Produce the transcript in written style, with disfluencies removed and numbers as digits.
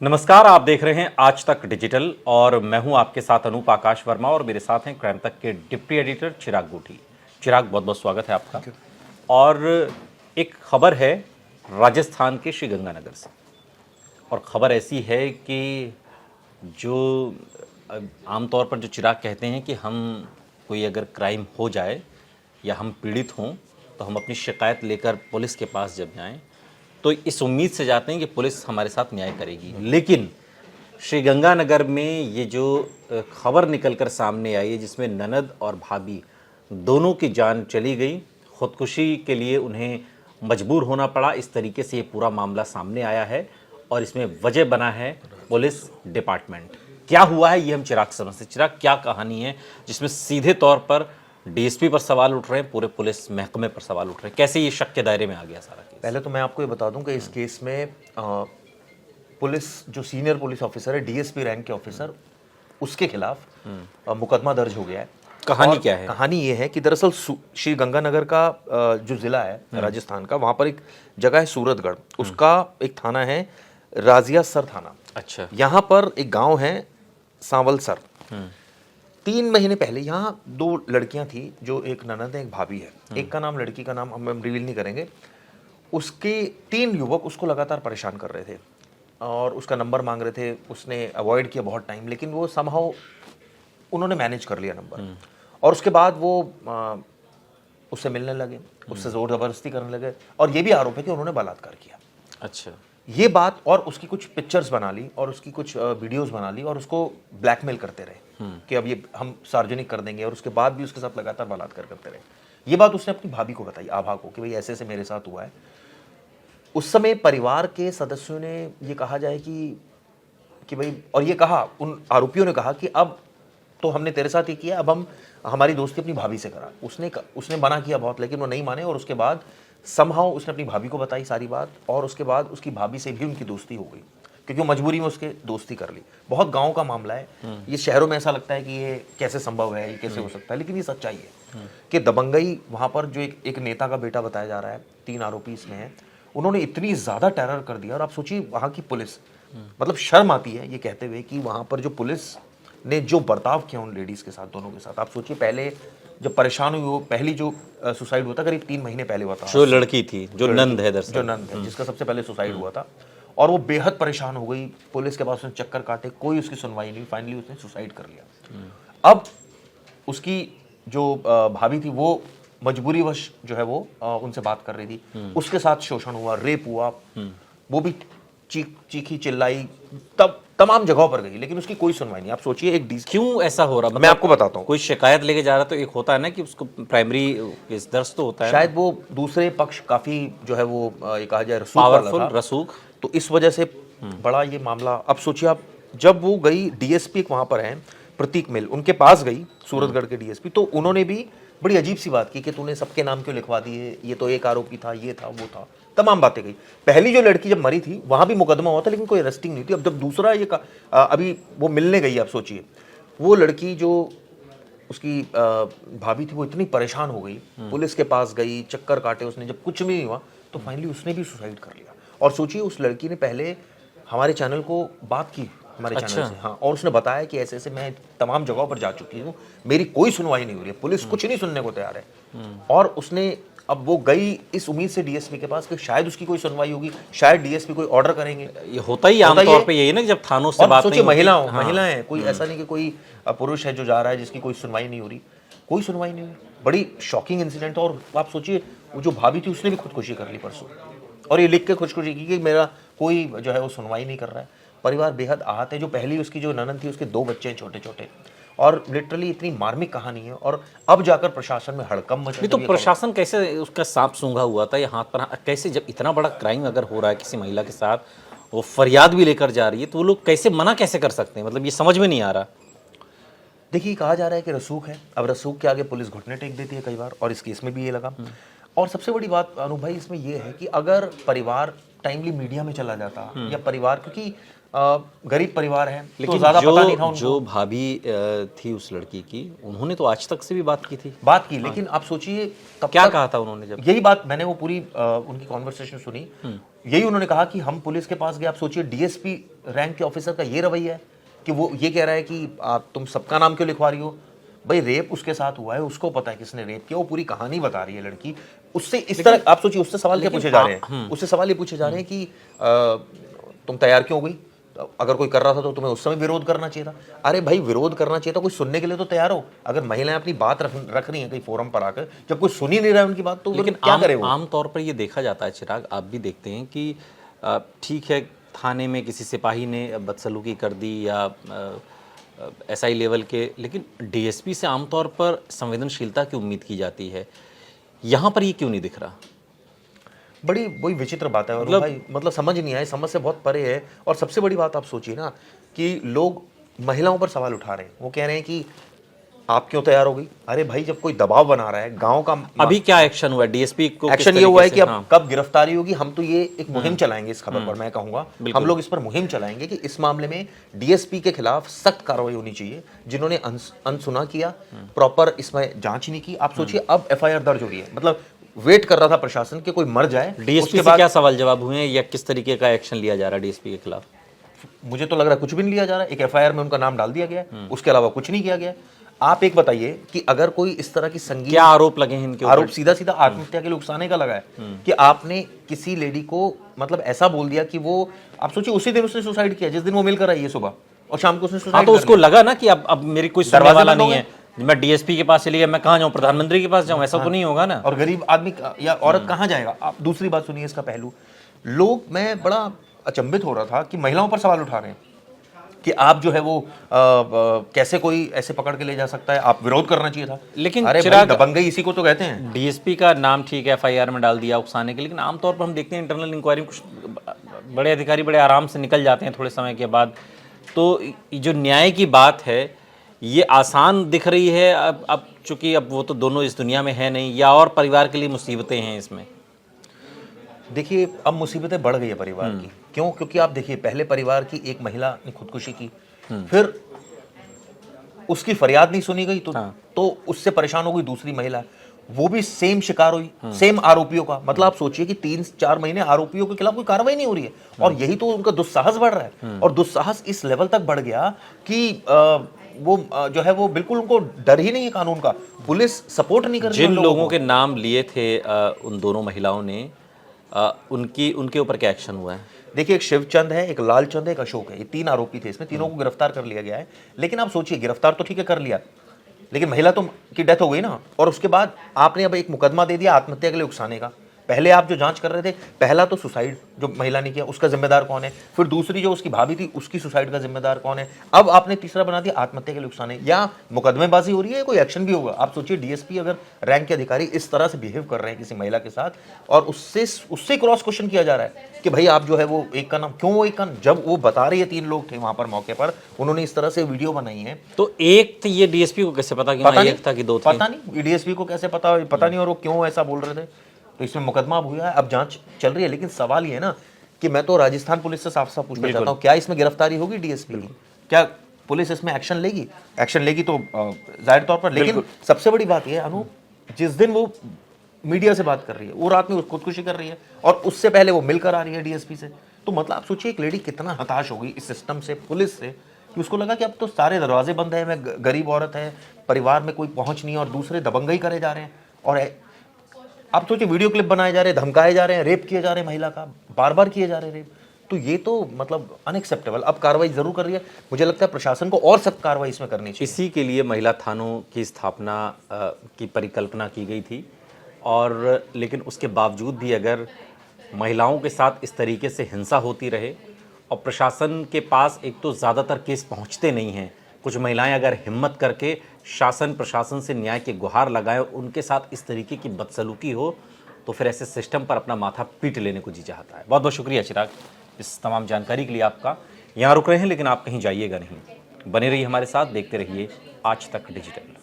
नमस्कार, आप देख रहे हैं आज तक डिजिटल और मैं हूं आपके साथ अनूप आकाश वर्मा और मेरे साथ हैं क्राइम तक के डिप्टी एडिटर चिराग बूटी। चिराग, बहुत बहुत स्वागत है आपका। और एक खबर है राजस्थान के श्रीगंगानगर से, और खबर ऐसी है कि जो आमतौर पर जो चिराग कहते हैं कि हम कोई अगर क्राइम हो जाए या हम पीड़ित हों तो हम अपनी शिकायत लेकर पुलिस के पास जब जाएं तो इस उम्मीद से जाते हैं कि पुलिस हमारे साथ न्याय करेगी। लेकिन श्रीगंगानगर में ये जो खबर निकलकर सामने आई है जिसमें ननद और भाभी दोनों की जान चली गई, खुदकुशी के लिए उन्हें मजबूर होना पड़ा, इस तरीके से ये पूरा मामला सामने आया है और इसमें वजह बना है पुलिस डिपार्टमेंट। क्या हुआ है ये हम चिराग से समझते। चिराग, क्या कहानी है जिसमें सीधे तौर पर डीएसपी पर सवाल उठ रहे हैं, पूरे पुलिस महकमे पर सवाल उठ रहे हैं, कैसे ये शक के दायरे में आ गया सारा केस? पहले तो मैं आपको ये बता दूं कि इस केस में पुलिस जो सीनियर पुलिस ऑफिसर है, डीएसपी रैंक के ऑफिसर, उसके खिलाफ मुकदमा दर्ज हो गया है। कहानी क्या है? कहानी ये है कि दरअसल श्री गंगानगर का जो जिला है राजस्थान का, वहाँ पर एक जगह है सूरतगढ़, उसका एक थाना है राजियासर थाना। अच्छा। यहाँ पर एक गाँव है सांवलसर। 3 महीने पहले यहाँ 2 लड़कियां थी, जो एक ननद है एक भाभी है। एक का नाम, लड़की का नाम हम रिवील नहीं करेंगे। उसके 3 युवक उसको लगातार परेशान कर रहे थे और उसका नंबर मांग रहे थे। उसने अवॉइड किया बहुत टाइम, लेकिन वो समहाउ उन्होंने मैनेज कर लिया नंबर। और उसके बाद वो उससे मिलने लगे, उससे जोर जबरदस्ती करने लगे और ये भी आरोप है कि उन्होंने बलात्कार किया। अच्छा। ये बात, और उसकी कुछ पिक्चर्स बना ली और उसकी कुछ वीडियोस बना ली और उसको ब्लैकमेल करते रहे कि अब ये हम सार्वजनिक कर देंगे, और उसके बाद भी उसके साथ लगातार बलात्कार करते रहे। ये बात उसने अपनी भाभी को बताई, आभा को, कि भाई ऐसे ऐसे मेरे साथ हुआ है। उस समय परिवार के सदस्यों ने ये कहा जाए कि भाई, और ये कहा, उन आरोपियों ने कहा कि अब तो हमने तेरे साथ ही किया, अब हम हमारी दोस्ती अपनी भाभी से करा। उसने मना किया बहुत, लेकिन वो नहीं माने और उसके बाद समहाउ उसने अपनी भाभी को बताई सारी बात, और उसके बाद उसकी भाभी से भी उनकी दोस्ती हो गई, क्योंकि वो मजबूरी में उसके दोस्ती कर ली। बहुत गांव का मामला है ये। शहरों में ऐसा लगता है कि ये कैसे संभव है, ये कैसे हो सकता है, लेकिन ये सच्चाई है कि दबंगई वहां पर जो एक नेता का बेटा बताया जा रहा है, 3 आरोपी इसमें हैं, उन्होंने इतनी ज्यादा टेरर कर दिया। और आप सोचिए वहां की पुलिस, मतलब शर्म आती है ये कहते हुए कि वहां पर जो पुलिस ने जो बर्ताव किया उन लेडीज के साथ, दोनों के साथ। आप सोचिए, पहले जब परेशान हुई, वो पहली जो सुसाइड हुआ था करीब 3 महीने पहले हुआ था, जो लड़की थी, जो नंद है दरअसल, जो नंद है, जिसका सबसे पहले सुसाइड हुआ था, और वो बेहद परेशान हो गई। पुलिस के पास उसने चक्कर काटे, कोई उसकी सुनवाई नहीं, फाइनली उसने सुसाइड कर लिया। अब उसकी जो भाभी थी वो मजबूरीवश जो है वो उनसे बात कर रही थी, उसके साथ शोषण हुआ, रेप हुआ, वो भी चीखी चिल्लाई, तब तमाम जगहों पर गई, लेकिन उसकी कोई सुनवाई नहीं। आप सोचिए एक क्यों ऐसा हो रहा? मैं आपको बताता हूँ। कोई शिकायत लेके जा रहा तो एक होता है ना कि उसको प्राइमरी केस दर्ज तो होता है, शायद वो दूसरे पक्ष काफी जो है वो ये कहा जाए पावरफुल, रसूख, तो इस वजह से बड़ा ये मामला। अब सोचिए आप, जब वो गई, डीएसपी वहां पर है प्रतीक मिल, उनके पास गई, सूरतगढ़ के डीएसपी, तो उन्होंने भी बड़ी अजीब सी बात की कि तूने सबके नाम क्यों लिखवा दिए, ये तो एक आरोपी था, ये था, वो था, तमाम बातें गई। पहली जो लड़की जब मरी थी वहां भी मुकदमा हुआ था, लेकिन कोई अरेस्टिंग नहीं थी। अब जब दूसरा ये अभी वो मिलने गई, आप सोचिए, वो लड़की जो उसकी भाभी थी वो इतनी परेशान हो गई, पुलिस के पास गई, चक्कर काटे उसने, जब कुछ भी नहीं हुआ तो फाइनली उसने भी सुसाइड कर लिया। और सोचिए उस लड़की ने पहले हमारे चैनल को बात की, हमारे चैनल से, हाँ, और उसने बताया कि ऐसे ऐसे मैं तमाम जगहों पर जा चुकी हूँ, मेरी कोई सुनवाई नहीं हो रही है, पुलिस कुछ नहीं सुनने को तैयार है। और उसने, अब वो गई इस उम्मीद से डीएसपी के पास कि शायद उसकी कोई सुनवाई होगी, शायद डीएसपी कोई ऑर्डर करेंगे। ये होता ही आमतौर पे यही ना, जब थानों से बात नहीं होती। महिलाएं, कोई ऐसा नहीं कि कोई पुरुष है जो जा रहा है जिसकी कोई सुनवाई नहीं हो रही, कोई सुनवाई नहीं हुई। बड़ी शॉकिंग इंसिडेंट। और आप सोचिए वो जो भाभी थी उसने भी खुदकुशी कर ली परसों, और ये लिख के खुदकुशी की कि मेरा कोई जो है वो सुनवाई नहीं कर रहा है। परिवार बेहद आहत है। जो पहली उसकी जो ननद थी, उसके 2 बच्चे हैं छोटे छोटे, और लिटरली इतनी मार्मिक कहानी है। और अब जाकर प्रशासन में हड़कंप मचा। तो प्रशासन कैसे उसका सांप सूंघा हुआ था, या हाथ पर कैसे, जब इतना बड़ा क्राइम अगर हो रहा है किसी महिला के साथ, वो फरियाद भी लेकर जा रही है, तो वो लोग कैसे मना कैसे कर सकते हैं? मतलब ये समझ में नहीं आ रहा। देखिए, कहा जा रहा है कि रसूख है। अब रसूख के आगे पुलिस घुटने टेक देती है कई बार, और इस केस में भी ये लगा। और सबसे बड़ी बात अनु भाई इसमें यह है कि अगर परिवार टाइमली मीडिया में चला जाता, या परिवार, क्योंकि गरीब परिवार है तो लेकिन ज्यादा पता नहीं था उनको। जो भाभी थी उस लड़की की, उन्होंने तो आज तक से भी बात की थी। लेकिन आप सोचिए तब क्या तक कहा था उन्होंने जब? यही बात मैंने वो पूरी उनकी कॉन्वर्सेशन सुनी, यही उन्होंने कहा कि हम पुलिस के पास गए। आप सोचिए डीएसपी रैंक के ऑफिसर का ये रवैया है कि वो ये कह रहा है कि तुम सबका नाम क्यों लिखवा रही हो? भाई रेप उसके साथ हुआ है, उसको पता है किसने रेप किया, वो पूरी कहानी बता रही है लड़की। उससे इस तरह आप सोचिए, उससे सवाल क्या पूछे जा रहे हैं? उससे सवाल ये पूछे जा रहे हैं कि तुम तैयार क्यों हो गई? अगर कोई कर रहा था तो तुम्हें उस समय विरोध करना चाहिए था। अरे भाई विरोध करना चाहिए था, कोई सुनने के लिए तो तैयार हो। अगर महिलाएं अपनी बात रख रही हैं कहीं फोरम पर आकर, जब कोई सुन ही नहीं रहा है उनकी बात, तो लेकिन क्या करे वो? आम तौर पर ये देखा जाता है चिराग, आप भी देखते हैं कि ठीक है, थाने में किसी सिपाही ने बदसलूकी कर दी या एसआई लेवल के, लेकिन डीएसपी से आमतौर पर संवेदनशीलता की उम्मीद की जाती है। यहाँ पर ये क्यों नहीं दिख रहा? बड़ी वही विचित्र बात है। और भाई मतलब समझ नहीं आए, समझ से बहुत परे है। और सबसे बड़ी बात आप सोचिए ना कि लोग महिलाओं पर सवाल उठा रहे हैं, वो कह रहे हैं कि आप क्यों तैयार हो गई? अरे भाई जब कोई दबाव बना रहा है गांव का, अभी क्या एक्शन हुआ है डीएसपी को? एक्शन ये हुआ है कि अब कब गिरफ्तारी होगी, हम तो ये एक मुहिम चलाएंगे इस खबर पर। मैं कहूंगा हम लोग इस पर मुहिम चलाएंगे कि इस मामले में डीएसपी के खिलाफ सख्त कार्रवाई होनी चाहिए, जिन्होंने अनसुना किया, प्रॉपर इसमें जांच नहीं की। आप सोचिए अब एफआईआर दर्ज हो रही है, मतलब वेट कर रहा था प्रशासन कि कोई मर जाए। डीएसपी से क्या सवाल जवाब हुए हैं या किस तरीके का एक्शन लिया जा रहा है डीएसपी के खिलाफ? मुझे तो लग रहा है कुछ भी नहीं लिया जा रहा है। एक एफआईआर में उनका नाम डाल दिया गया है, उसके अलावा कुछ नहीं किया गया। आप एक बताइए कि अगर कोई इस तरह की संगीन, क्या आरोप लगे हैं इनके ऊपर? आरोप सीधा सीधा आत्महत्या के लिए उकसाने का लगा है कि आपने किसी लेडी को मतलब ऐसा बोल दिया कि वो, आप सोचिए उसी दिन उसने सुसाइड किया जिस दिन वो मिलकर आई है सुबह, और शाम को उसने सुसाइड। तो उसको लगा ना कि अब मेरी कोई सुनने वाला नहीं है, मैं डीएसपी के पास चली गया, मैं कहाँ जाऊँ? प्रधानमंत्री के पास जाऊँ? ऐसा तो नहीं होगा ना। और गरीब आदमी या औरत कहाँ जाएगा? आप दूसरी बात सुनिए इसका पहलू। लोग, मैं बड़ा अचंभित हो रहा था कि महिलाओं पर सवाल उठा रहे हैं कि आप जो है वो कैसे कोई ऐसे पकड़ के ले जा सकता है, आप विरोध करना चाहिए था। लेकिन अरे भाई दबंगई इसी को तो कहते हैं। डीएसपी का नाम ठीक है एफआईआर में डाल दिया उकसाने के, लेकिन आमतौर पर हम देखते हैं इंटरनल इंक्वायरी में कुछ बड़े अधिकारी बड़े आराम से निकल जाते हैं थोड़े समय के बाद। तो जो न्याय की बात है ये आसान दिख रही है अब चूंकि अब वो तो दोनों इस दुनिया में है नहीं, या और परिवार के लिए मुसीबतें हैं इसमें? देखिए अब मुसीबतें बढ़ गई है परिवार की। क्यों? क्योंकि आप देखिए पहले परिवार की एक महिला ने खुदकुशी की, फिर उसकी फरियाद नहीं सुनी गई तो उससे परेशान हो गई दूसरी महिला, वो भी सेम शिकार हुई, सेम आरोपियों का। मतलब आप सोचिए कि 3-4 महीने आरोपियों के खिलाफ कोई कार्रवाई नहीं हो रही है, और यही तो उनका दुस्साहस बढ़ रहा है। और दुस्साहस इस लेवल तक बढ़ गया कि वो जो है वो बिल्कुल उनको डर ही नहीं है कानून का, पुलिस सपोर्ट नहीं कर रही। जिन लोगों के नाम लिए थे उन दोनों महिलाओं ने, उनके ऊपर क्या एक्शन हुआ है? देखिए एक शिवचंद है, एक लालचंद है, एक अशोक है, ये 3 आरोपी थे। इसमें तीनों को गिरफ्तार कर लिया गया है। लेकिन आप सोचिए गिरफ्तार तो ठीक है कर लिया, लेकिन महिला तो की डेथ हो गई ना, और उसके बाद आपने अब एक मुकदमा दे दिया आत्महत्या के लिए उकसाने का। पहले आप जो जांच कर रहे थे, पहला तो सुसाइड जो महिला ने किया उसका जिम्मेदार कौन है, फिर दूसरी जो उसकी भाभी थी उसकी सुसाइड का जिम्मेदार कौन है, अब आपने तीसरा बना दिया आत्महत्या के लिए उकसाने। या मुकदमेबाजी हो रही है, कोई एक्शन भी होगा? आप सोचिए डीएसपी अगर रैंक के अधिकारी इस तरह से बिहेव कर रहे हैं किसी महिला के साथ, और उससे क्रॉस क्वेश्चन किया जा रहा है कि भाई आप जो है वो एक का नाम क्यों, वो एक का, जब वो बता रही है 3 लोग थे वहां पर मौके पर, उन्होंने इस तरह से वीडियो बनाई है। तो एक तो ये डीएसपी को कैसे पता कि वहाँ एक था कि 2 थे? पता नहीं डीएसपी को कैसे पता नहीं, और वो क्यों ऐसा बोल रहे थे। तो इसमें मुकदमा अब हुआ है, अब जांच चल रही है। लेकिन सवाल ये है ना कि मैं तो राजस्थान पुलिस से साफ साफ पूछना चाहता हूँ, क्या इसमें गिरफ्तारी होगी डीएसपी की? क्या पुलिस इसमें एक्शन लेगी? एक्शन लेगी तो जाहिर तौर पर। लेकिन सबसे बड़ी बात यह है अनु, जिस दिन वो मीडिया से बात कर रही है, वो रात में खुदकुशी कर रही है, और उससे पहले वो मिलकर आ रही है डीएसपी से। तो मतलब आप सोचिए एक लेडी कितना हताश हो गई इस सिस्टम से, पुलिस से, कि उसको लगा कि अब तो सारे दरवाजे बंद है, मैं गरीब औरत है, परिवार में कोई पहुंच नहीं है, और दूसरे दबंगई करे जा रहे हैं। और आप सोचिए वीडियो क्लिप बनाए जा रहे हैं, धमकाए जा रहे हैं, रेप किए जा रहे हैं महिला का, बार बार किए जा रहे हैं रेप। तो ये तो मतलब अनएक्सेप्टेबल। अब कार्रवाई जरूर कर रही है, मुझे लगता है प्रशासन को और सख्त कार्रवाई इसमें करनी चाहिए। इसी के लिए महिला थानों की स्थापना की परिकल्पना की गई थी, और लेकिन उसके बावजूद भी अगर महिलाओं के साथ इस तरीके से हिंसा होती रहे, और प्रशासन के पास एक तो ज़्यादातर केस पहुंचते नहीं हैं, कुछ महिलाएं अगर हिम्मत करके शासन प्रशासन से न्याय की गुहार लगाएं, उनके साथ इस तरीके की बदसलूकी हो, तो फिर ऐसे सिस्टम पर अपना माथा पीट लेने को जी चाहता है। बहुत बहुत शुक्रिया चिराग इस तमाम जानकारी के लिए आपका। यहाँ रुक रहे हैं लेकिन आप कहीं जाइएगा नहीं, बने रहिए हमारे साथ, देखते रहिए आज तक डिजिटल।